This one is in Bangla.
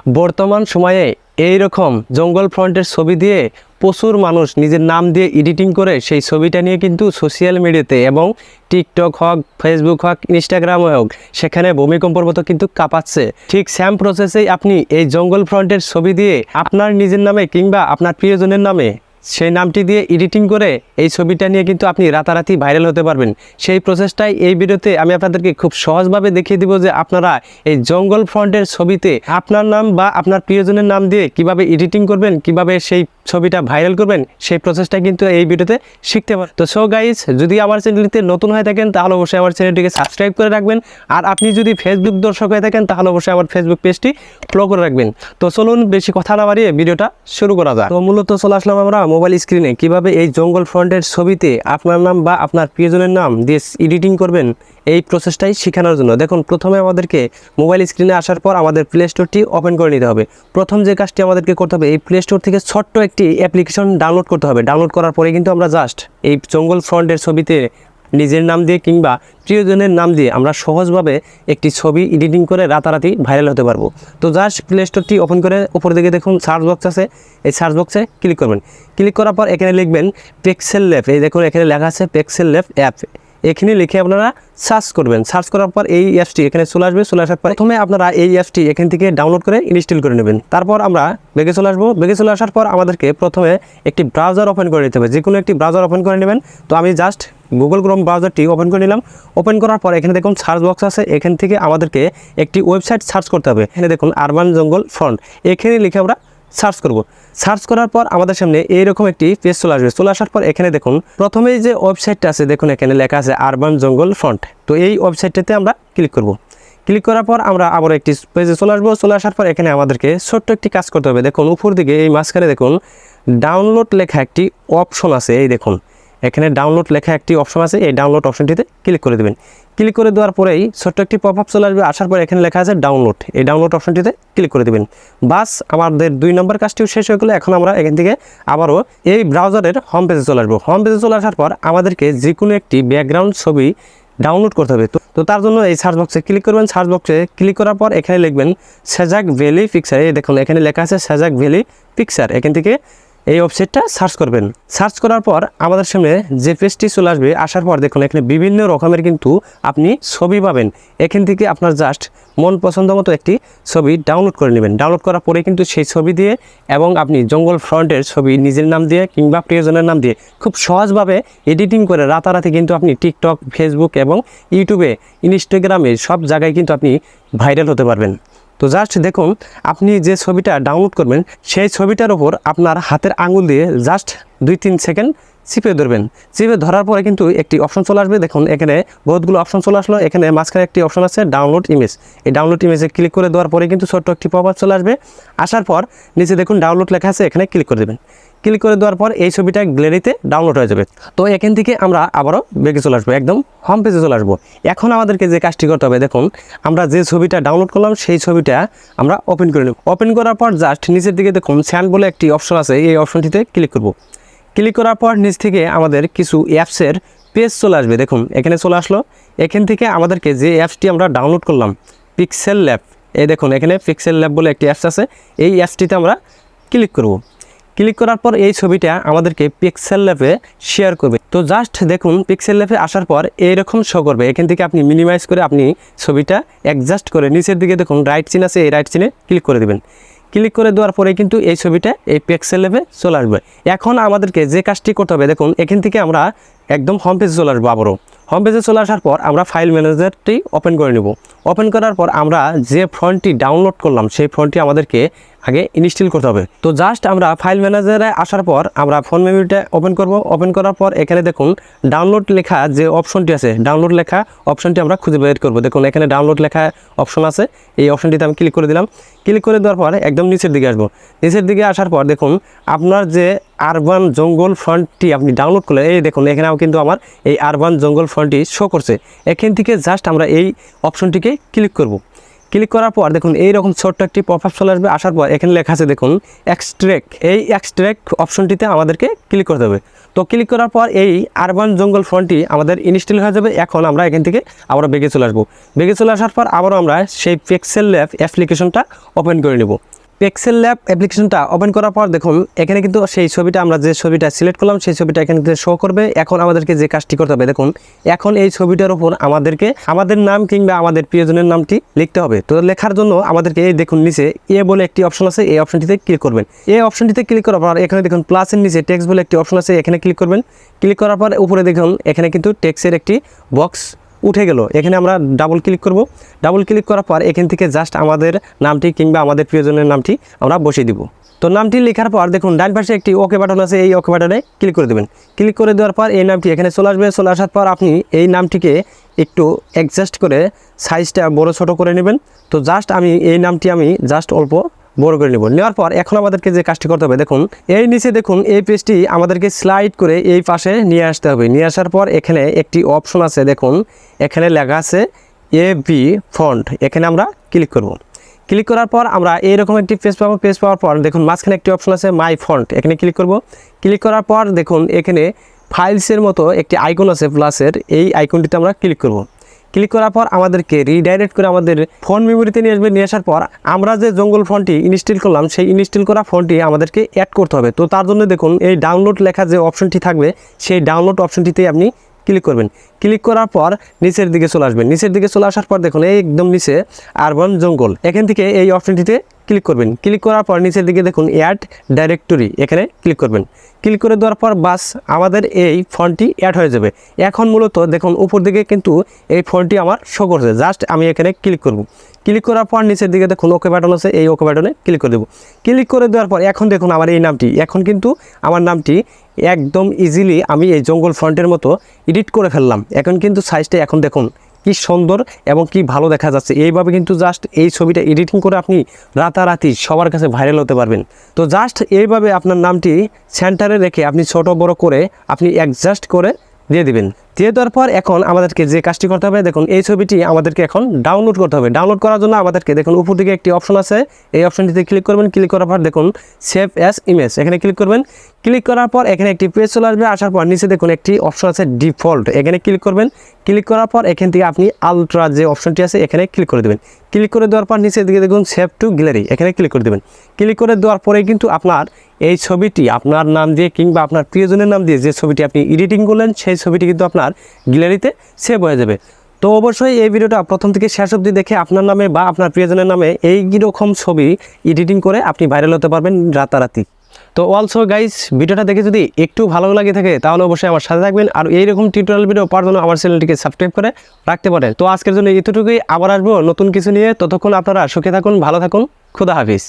বর্তমান সময়ে এই রকম জঙ্গল ফ্রন্টের ছবি দিয়ে প্রচুর মানুষ নিজের নাম দিয়ে এডিটিং করে সেই ছবিটা নিয়ে কিন্তু সোশ্যাল মিডিয়াতে এবং টিকটক হোক, ফেসবুক হোক, ইনস্টাগ্রামে হোক, সেখানে ভূমিকম্পর মতো কিন্তু কাঁপাচ্ছে। ঠিক সেম প্রসেসেই আপনি এই জঙ্গল ফ্রন্টের ছবি দিয়ে আপনার নিজের নামে কিংবা আপনার প্রিয়জনের নামে সেই নামটি দিয়ে এডিটিং করে এই ছবিটা নিয়ে কিন্তু আপনি রাতারাতি ভাইরাল হতে পারবেন। সেই প্রসেসটাই এই ভিডিওতে আমি আপনাদেরকে খুব সহজভাবে দেখিয়ে দিব যে আপনারা এই জঙ্গল ফ্রন্টের ছবিতে আপনার নাম বা আপনার প্রিয়জনের নাম দিয়ে কিভাবে এডিটিং করবেন, কিভাবে সেই ছবিটা ভাইরাল করবেন, সেই প্রসেসটা কিন্তু এই ভিডিওতে শিখতে পারেন। তো সো গাইজ, যদি আমার চ্যানেলটিতে নতুন হয়ে থাকেন তাহলে অবশ্যই আমার চ্যানেলটিকে সাবস্ক্রাইব করে রাখবেন। আর আপনি যদি ফেসবুক দর্শক হয়ে থাকেন তাহলে অবশ্যই আমার ফেসবুক পেজটি ফলো করে রাখবেন। তো চলুন বেশি কথা না বাড়িয়ে ভিডিওটা শুরু করা যাক। তো মূলত চলে আসলাম আমরা মোবাইল স্ক্রিনে কিভাবে এই জঙ্গল ফ্রন্টের ছবিতে আপনার নাম বা আপনার প্রিয়জনের নাম দিয়ে এডিটিং করবেন এই প্রসেসটাই শেখানোর জন্য। দেখুন, প্রথমে আমাদেরকে মোবাইল স্ক্রিনে আসার পর আমাদের প্লে স্টোরটি ওপেন করে নিতে হবে। প্রথম যে কাজটি আমাদেরকে করতে হবে, এই প্লে স্টোর থেকে ছোট্ট একটি অ্যাপ্লিকেশন ডাউনলোড করতে হবে। ডাউনলোড করার পরে কিন্তু আমরা জাস্ট এই জঙ্গল ফ্রন্টের ছবিতে নিজের নাম দিয়ে কিংবা প্রিয়জনের নাম দিয়ে আমরা সহজভাবে একটি ছবি এডিটিং করে রাতারাতি ভাইরাল হতে পারবো। তো জাস্ট প্লে স্টোরটি ওপেন করে উপর দিকে দেখুন সার্চ বক্স আছে, এই সার্চ বক্সে ক্লিক করবেন। ক্লিক করার পর এখানে লিখবেন পিক্সেল ল্যাব। এই দেখুন এখানে লেখা আছে পিক্সেল ল্যাব অ্যাপ। এখানে লিখে আপনারা সার্চ করবেন। সার্চ করার পর এই অ্যাপসটি এখানে চলে আসবে। চলে আসার পর প্রথমে আপনারা এই অ্যাপসটি এখান থেকে ডাউনলোড করে ইনস্টল করে নেবেন। তারপর আমরা বেগে চলে আসবো। বেগে চলে আসার পর আমাদেরকে প্রথমে একটি ব্রাউজার ওপেন করে নিতে হবে। যে কোনো একটি ব্রাউজার ওপেন করে নেবেন। তো আমি জাস্ট গুগল ক্রোম ব্রাউজারটি ওপেন করে নিলাম। ওপেন করার পর এখানে দেখুন সার্চ বক্স আছে, এখান থেকে আমাদেরকে একটি ওয়েবসাইট সার্চ করতে হবে। এখানে দেখুন আরবান জঙ্গল ফ্রন্ট, এখানে লিখে আমরা সার্চ করব। সার্চ করার পর আমাদের সামনে এইরকম একটি পেজ চলে আসবে। চলে আসার পর এখানে দেখুন প্রথমেই যে ওয়েবসাইটটা আছে, দেখুন এখানে লেখা আছে আরবান জঙ্গল ফ্রন্ট। তো এই ওয়েবসাইটটাতে আমরা ক্লিক করব। ক্লিক করার পর আমরা আবার একটি পেজে চলে আসবো। চলে আসার পর এখানে আমাদেরকে ছোট্ট একটি কাজ করতে হবে। দেখুন উপর দিকে এই মাঝখানে দেখুন ডাউনলোড লেখা একটি অপশন আছে। এই দেখুন এখানে ডাউনলোড লেখা একটি অপশন আছে, এই ডাউনলোড অপশনটিতে ক্লিক করে দেবেন। ক্লিক করে দেওয়ার পরেই ছোট্ট একটি পপ আপ চলে আসবে। আসার পর এখানে লেখা আছে ডাউনলোড, এই ডাউনলোড অপশনটিতে ক্লিক করে দেবেন। বাস আমাদের 2 নম্বর কাজটিও শেষ হয়ে গেলো। এখন আমরা এখান থেকে আবারও এই ব্রাউজারের হোম পেজে চলে আসবো। হোম পেজে চলে আসার পর আমাদেরকে যে কোনো একটি ব্যাকগ্রাউন্ড ছবি ডাউনলোড করতে হবে। তো তার জন্য এই সার্চ বক্সে ক্লিক করবেন। সার্চ বক্সে ক্লিক করার পর এখানে লিখবেন সাজাক ভ্যালি পিকচার। এই দেখুন এখানে লেখা আছে সাজাক ভ্যালি পিকচার। এখান থেকে এই ওয়েবসাইটটা সার্চ করবেন। সার্চ করার পর আমাদের সামনে যে পেজটি চলে আসবে, আসার পর দেখুন এখানে বিভিন্ন রকমের কিন্তু আপনি ছবি পাবেন। এখান থেকে আপনার জাস্ট মন পছন্দ মতো একটি ছবি ডাউনলোড করে নেবেন। ডাউনলোড করার পরে কিন্তু সেই ছবি দিয়ে এবং আপনি জঙ্গল ফ্রন্টের ছবি নিজের নাম দিয়ে কিংবা প্রিয়জনের নাম দিয়ে খুব সহজভাবে এডিটিং করে রাতারাতি কিন্তু আপনি টিকটক, ফেসবুক এবং ইউটিউবে, ইনস্টাগ্রামে সব জায়গায় কিন্তু আপনি ভাইরাল হতে পারবেন। তো জাস্ট দেখুন আপনি যে ছবিটা ডাউনলোড করবেন সেই ছবিটার ওপর আপনার হাতের আঙুল দিয়ে জাস্ট 2-3 সেকেন্ড চিপে ধরবেন। চিপে ধরার পরে কিন্তু একটি অপশন চলে আসবে। দেখুন এখানে বহুতগুলো অপশন চলে আসলো। এখানে মাঝখানে একটি অপশন আছে ডাউনলোড ইমেজ। এই ডাউনলোড ইমেজে ক্লিক করে দেওয়ার পরে কিন্তু ছোট্ট একটি পপ আপ চলে আসবে। আসার পর নিচে দেখুন ডাউনলোড লেখা আছে, এখানে ক্লিক করে দেবেন। ক্লিক করে দেওয়ার পর এই ছবিটা গ্যালারিতে ডাউনলোড হয়ে যাবে। তো এখান থেকে আমরা আবারও বেগে চলে আসবো, একদম হোম পেজে চলে আসবো। এখন আমাদেরকে যে কাজটি করতে হবে, দেখুন আমরা যে ছবিটা ডাউনলোড করলাম সেই ছবিটা আমরা ওপেন করে নেব। ওপেন করার পর জাস্ট নিচের দিকে দেখুন স্যান্ড বলে একটি অপশন আছে, এই অপশনটিতে ক্লিক করব। ক্লিক করার পর নিচ থেকে আমাদের কিছু অ্যাপসের পেজ চলে আসবে। দেখুন এখানে চলে আসলো। এখান থেকে আমাদেরকে যে অ্যাপসটি আমরা ডাউনলোড করলাম পিক্সেল ল্যাব, এই দেখুন এখানে পিক্সেল ল্যাব বলে একটি অ্যাপস আছে, এই অ্যাপসটিতে আমরা ক্লিক করব। ক্লিক করার পর এই ছবিটা আমাদেরকে পিক্সেল ল্যাবে শেয়ার করবে। তো জাস্ট দেখুন পিক্সেল ল্যাবে আসার পর এইরকম শো করবে। এখান থেকে আপনি মিনিমাইজ করে আপনি ছবিটা অ্যাডজাস্ট করে নিচের দিকে দেখুন রাইট চিহ্ন আছে, এই রাইট চিহ্নে ক্লিক করে দেবেন। ক্লিক করে দেওয়ার পরে কিন্তু এই ছবিটা এই পিক্সেল ল্যাবে চলে আসবে। এখন আমাদেরকে যে কাজটি করতে হবে, দেখুন এখান থেকে আমরা একদম হোম পেজে চলে আসবো। আবারও হোম পেজে চলে আসার পর আমরা ফাইল ম্যানেজারটি ওপেন করে নেব। ওপেন করার পর আমরা যে ফন্টটি ডাউনলোড করলাম সেই ফন্টটি আমাদেরকে আগে ইনস্টল করতে হবে। তো জাস্ট আমরা ফাইল ম্যানেজারে আসার পর আমরা ফোন মেমোরিটা ওপেন করব। ওপেন করার পর এখানে দেখুন ডাউনলোড লেখা যে অপশনটি আছে, ডাউনলোড লেখা অপশনটি আমরা খুঁজে বের করব। দেখুন এখানে ডাউনলোড লেখা অপশন আছে, এই অপশনটিতে আমি ক্লিক করে দিলাম। ক্লিক করে দেওয়ার পর একদম নিচের দিকে আসবো। নিচের দিকে আসার পর দেখুন আপনার যে আরবান জঙ্গল ফ্রন্টটি আপনি ডাউনলোড করলেন, এই দেখুন এখানেও কিন্তু আমার এই আরবান জঙ্গল ফ্রন্টটি শো করছে। এখান থেকে জাস্ট আমরা এই অপশনটিকে ক্লিক করব। ক্লিক করার পর দেখুন এইরকম ছোট্ট একটি পপ আপ চলে আসবে। আসার পর এখানে লেখা আছে দেখুন এক্সট্র্যাক্ট, এই এক্সট্র্যাক্ট অপশনটিতে আমাদেরকে ক্লিক করতে হবে। তো ক্লিক করার পর এই আরবান জঙ্গল ফন্টটি আমাদের ইনস্টল হয়ে যাবে। এখন আমরা এখান থেকে আবারও বেগে চলে আসবো। বেগে চলে আসার পর আবারও আমরা সেই পিক্সেল ল্যাব অ্যাপ্লিকেশনটা ওপেন করে নেব। পিক্সেল ল্যাব অ্যাপ্লিকেশনটা ওপেন করার পর দেখুন এখানে কিন্তু সেই ছবিটা আমরা যে ছবিটা সিলেক্ট করলাম সেই ছবিটা এখানে শো করবে। এখন আমাদেরকে যে কাজটি করতে হবে দেখুন, এখন এই ছবিটার উপর আমাদেরকে আমাদের নাম কিংবা আমাদের প্রিয়জনের নামটি লিখতে হবে। তো লেখার জন্য আমাদেরকে এই দেখুন নিচে এ বলে একটি অপশন আছে, এই অপশনটিতে ক্লিক করবেন। এই অপশনটিতে ক্লিক করার পর এখানে দেখুন প্লাসের নিচে টেক্সট বলে একটি অপশন আছে, এখানে ক্লিক করবেন। ক্লিক করার পর উপরে দেখুন এখানে কিন্তু টেক্সটের একটি বক্স উঠে গেল। এখানে আমরা ডাবল ক্লিক করব। ডাবল ক্লিক করার পর এখান থেকে জাস্ট আমাদের নামটি কিংবা আমাদের প্রিয়জনের নামটি আমরা বসিয়ে দিব। তো নামটি লেখার পর দেখুন ডান পাশে একটি ওকে বাটন আছে, এই ওকে বাটনে ক্লিক করে দেবেন। ক্লিক করে দেওয়ার পর এই নামটি এখানে চলে আসবে। চলে আসার পর আপনি এই নামটিকে একটু অ্যাডজাস্ট করে সাইজটা বড় ছোট করে নেবেন। তো জাস্ট আমি এই নামটি জাস্ট অল্প বড় করে নেব। নেওয়ার পর এখন আমাদেরকে যে কাজটি করতে হবে দেখুন, এই নিচে দেখুন এই পেজটি আমাদেরকে স্লাইড করে এই পাশে নিয়ে আসতে হবে। নিয়ে আসার পর এখানে একটি অপশন আছে দেখুন, এখানে লেখা আছে এবি ফন্ট, এখানে আমরা ক্লিক করব। ক্লিক করার পর আমরা এইরকম একটি পেজ পাবো। পেজ পাওয়ার পর দেখুন মাঝখানে একটি অপশন আছে মাই ফন্ট, এখানে ক্লিক করব। ক্লিক করার পর দেখুন এখানে ফাইলসের মতো একটি আইকন আছে প্লাসের, এই আইকনটিতে আমরা ক্লিক করব। ক্লিক করার পর আমাদেরকে রিডাইরেক্ট করে আমাদের ফোন মেমোরিতে নিয়ে আসবে। নিয়ে আসার পর আমরা যে জঙ্গল ফন্টটি ইনস্টল করলাম সেই ইনস্টল করা ফন্টটি আমাদেরকে অ্যাড করতে হবে। তো তার জন্য দেখুন এই ডাউনলোড লেখা যে অপশনটি থাকবে সেই ডাউনলোড অপশনটিতে আপনি ক্লিক করবেন। ক্লিক করার পর নিচের দিকে চলে আসবেন। নিচের দিকে চলে আসার পর দেখুন এই একদম নিচে আরবান জঙ্গল, এখান থেকে এই অপশনটিতে ক্লিক করবেন। ক্লিক করার পর নিচের দিকে দেখুন অ্যাড ডাইরেক্টরি, এখানে ক্লিক করবেন। ক্লিক করে দেওয়ার পর বাস আমাদের এই ফন্টটি অ্যাড হয়ে যাবে। এখন মূলত দেখুন উপর দিকে কিন্তু এই ফন্টটি আমার শো করছে, জাস্ট আমি এখানে ক্লিক করব। ক্লিক করার পর নিচের দিকে দেখুন ওকে বাটন আছে, এই ওকে বাটনে ক্লিক করে দেবো। ক্লিক করে দেওয়ার পর এখন দেখুন আমার এই নামটি, এখন কিন্তু আমার নামটি একদম ইজিলি আমি এই জঙ্গল ফন্টের মতো এডিট করে ফেললাম। এখন কিন্তু সাইজটা এখন দেখুন কি সুন্দর এবং কি ভালো দেখা যাচ্ছে। এইভাবে কিন্তু জাস্ট এই ছবিটা এডিটিং করে আপনি রাতারাতি সবার কাছে ভাইরাল হতে পারবেন। তো জাস্ট এইভাবে আপনার নামটি সেন্টারে রেখে আপনি ছোট বড় করে আপনি অ্যাডজাস্ট করে দিয়ে দিবেন। দিয়ে দেওয়ার পর এখন আমাদেরকে যে কাজটি করতে হবে দেখুন এই ছবিটি আমাদেরকে এখন ডাউনলোড করতে হবে। ডাউনলোড করার জন্য আমাদেরকে দেখুন উপর দিকে একটি অপশন আছে, এই অপশনটিতে ক্লিক করবেন। ক্লিক করার পর দেখুন সেভ অ্যাজ ইমেজ, এখানে ক্লিক করবেন। ক্লিক করার পর এখানে একটি পেজ চলে আসবে। আসার পর নিচে দেখুন একটি অপশন আছে ডিফল্ট, এখানে ক্লিক করবেন। ক্লিক করার পর এখান থেকে আপনি আলট্রা যে অপশনটি আছে এখানে ক্লিক করে দেবেন। ক্লিক করে দেওয়ার পর নিচের দিকে দেখুন সেভ টু গ্যালারি, এখানে ক্লিক করে দেবেন। ক্লিক করে দেওয়ার পরে কিন্তু আপনার এই ছবিটি আপনার নাম দিয়ে কিংবা আপনার প্রিয়জনের নাম দিয়ে যে ছবিটি আপনি এডিটিং করলেন সেই ছবিটি কিন্তু আপনার গ্যালারিতে সেভ হয়ে যাবে। তো অবশ্যই এই ভিডিওটা প্রথম থেকে শেষ অবধি দেখে আপনার নামে বা আপনার প্রিয়জনের নামে এই রকম ছবি এডিটিং করে আপনি ভাইরাল হতে পারবেন রাতারাতি। তো অলসো গাইস ভিডিওটা দেখে যদি একটু ভালো লাগে থাকে তাহলে অবশ্যই আমার সাথে থাকবেন আর এইরকম টিউটোরিয়াল ভিডিও পাওয়ার জন্য আমার চ্যানেলটিকে সাবস্ক্রাইব করে রাখতে পারেন। তো আজকের জন্য এতটুকুই, আবার আসবো নতুন কিছু নিয়ে। ততক্ষণ আপনারা সুখে থাকুন, ভালো থাকুন, খুদা হাফিজ।